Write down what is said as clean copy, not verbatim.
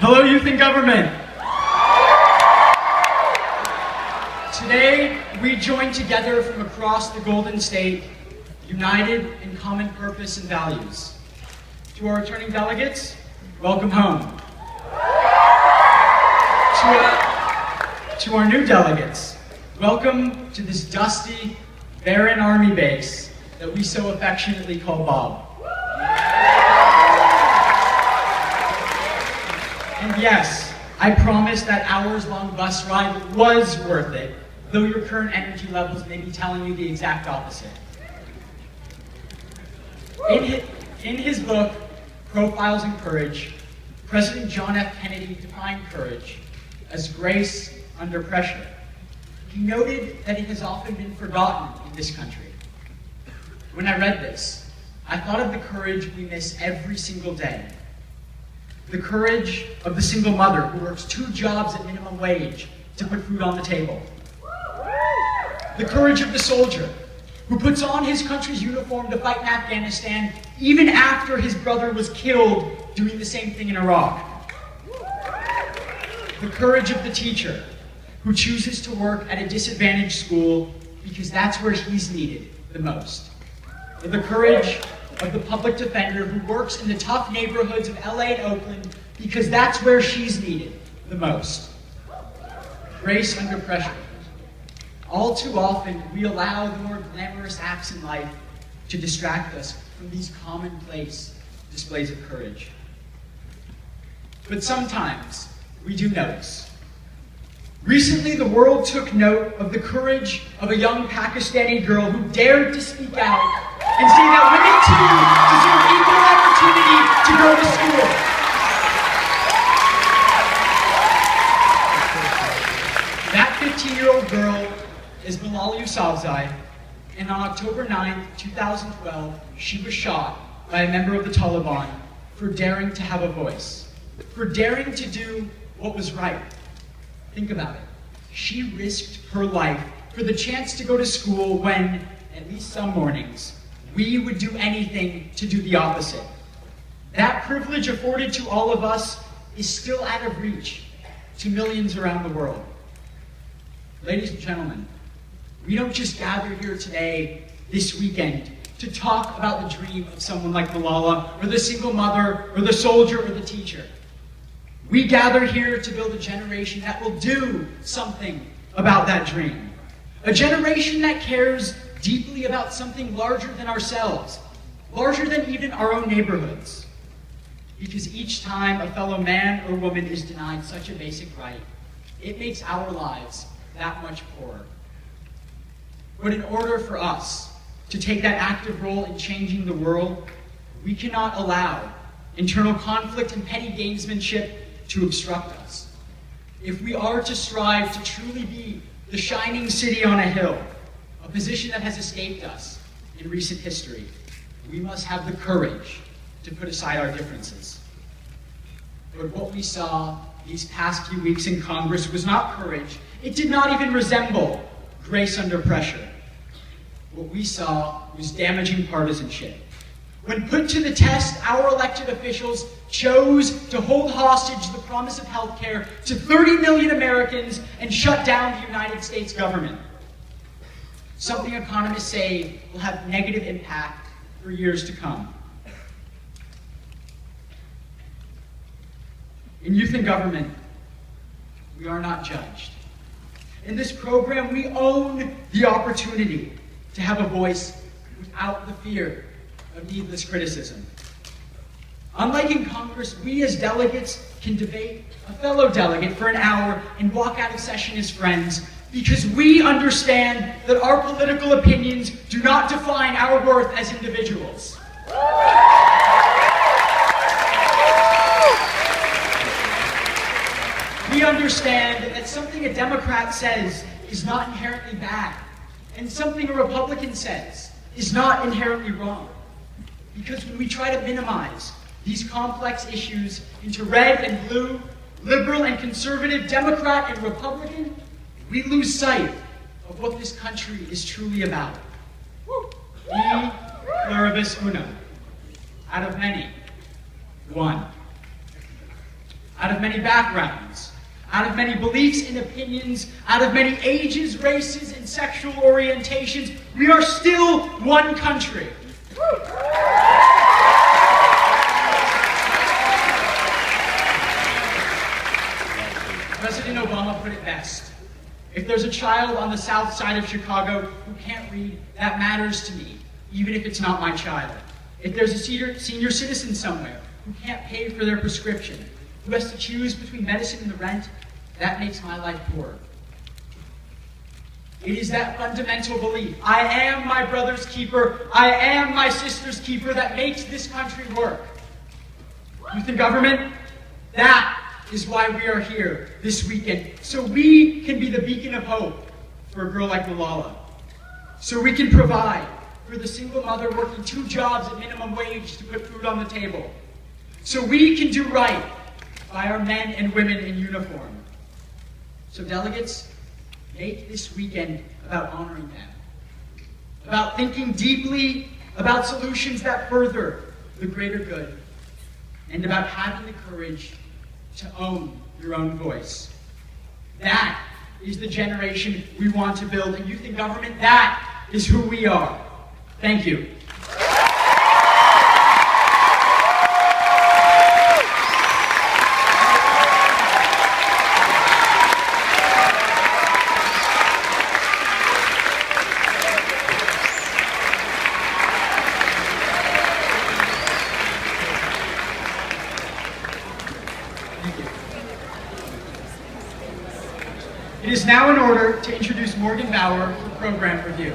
Hello, youth in government. Today, we join together from across the Golden State, united in common purpose and values. To our returning delegates, welcome home. To our new delegates, welcome to this dusty, barren army base that we so affectionately call Bob. And yes, I promise that hours-long bus ride was worth it, though your current energy levels may be telling you the exact opposite. In his book, Profiles in Courage, President John F. Kennedy defined courage as grace under pressure. He noted that it has often been forgotten in this country. When I read this, I thought of the courage we miss every single day. The courage of the single mother who works 2 jobs at minimum wage to put food on the table. The courage of the soldier who puts on his country's uniform to fight in Afghanistan even after his brother was killed doing the same thing in Iraq. The courage of the teacher who chooses to work at a disadvantaged school because that's where he's needed the most. The courage of the public defender who works in the tough neighborhoods of LA and Oakland because that's where she's needed the most. Grace under pressure. All too often, we allow the more glamorous acts in life to distract us from these commonplace displays of courage. But sometimes, we do notice. Recently, the world took note of the courage of a young Pakistani girl who dared to speak out and say that women too deserve equal opportunity to go to school. That 15-year-old girl is Malala Yousafzai, and on October 9, 2012, she was shot by a member of the Taliban for daring to have a voice, for daring to do what was right. Think about it. She risked her life for the chance to go to school when, at least some mornings, we would do anything to do the opposite. That privilege afforded to all of us is still out of reach to millions around the world. Ladies and gentlemen, we don't just gather here today, this weekend, to talk about the dream of someone like Malala, or the single mother, or the soldier, or the teacher. We gather here to build a generation that will do something about that dream. A generation that cares deeply about something larger than ourselves, larger than even our own neighborhoods. Because each time a fellow man or woman is denied such a basic right, it makes our lives that much poorer. But in order for us to take that active role in changing the world, we cannot allow internal conflict and petty gamesmanship to obstruct us. If we are to strive to truly be the shining city on a hill, a position that has escaped us in recent history, we must have the courage to put aside our differences. But what we saw these past few weeks in Congress was not courage. It did not even resemble grace under pressure. What we saw was damaging partisanship. When put to the test, our elected officials chose to hold hostage the promise of health care to 30 million Americans and shut down the United States government. Something economists say will have negative impact for years to come. In youth and government, we are not judged. In this program, we own the opportunity to have a voice without the fear of needless criticism. Unlike in Congress, we as delegates can debate a fellow delegate for an hour and walk out of session as friends because we understand that our political opinions do not define our worth as individuals. We understand that something a Democrat says is not inherently bad, and something a Republican says is not inherently wrong. Because when we try to minimize these complex issues into red and blue, liberal and conservative, Democrat and Republican, we lose sight of what this country is truly about. E pluribus unum. Out of many, one. out of many backgrounds, out of many beliefs and opinions, out of many ages, races, and sexual orientations, we are still one country. President Obama put it best. If there's a child on the south side of Chicago who can't read, that matters to me, even if it's not my child. If there's a senior citizen somewhere who can't pay for their prescription, who has to choose between medicine and the rent, that makes my life poorer. It is that fundamental belief, I am my brother's keeper, I am my sister's keeper, that makes this country work. Youth in government, that is why we are here this weekend, so we can be the beacon of hope for a girl like Malala. So we can provide for the single mother working 2 jobs at minimum wage to put food on the table. So we can do right by our men and women in uniform. So delegates, make this weekend about honoring them, about thinking deeply about solutions that further the greater good, and about having the courage to own your own voice. That is the generation we want to build, and youth in government, that is who we are. Thank you. It is now in order to introduce Morgan Bauer for program review.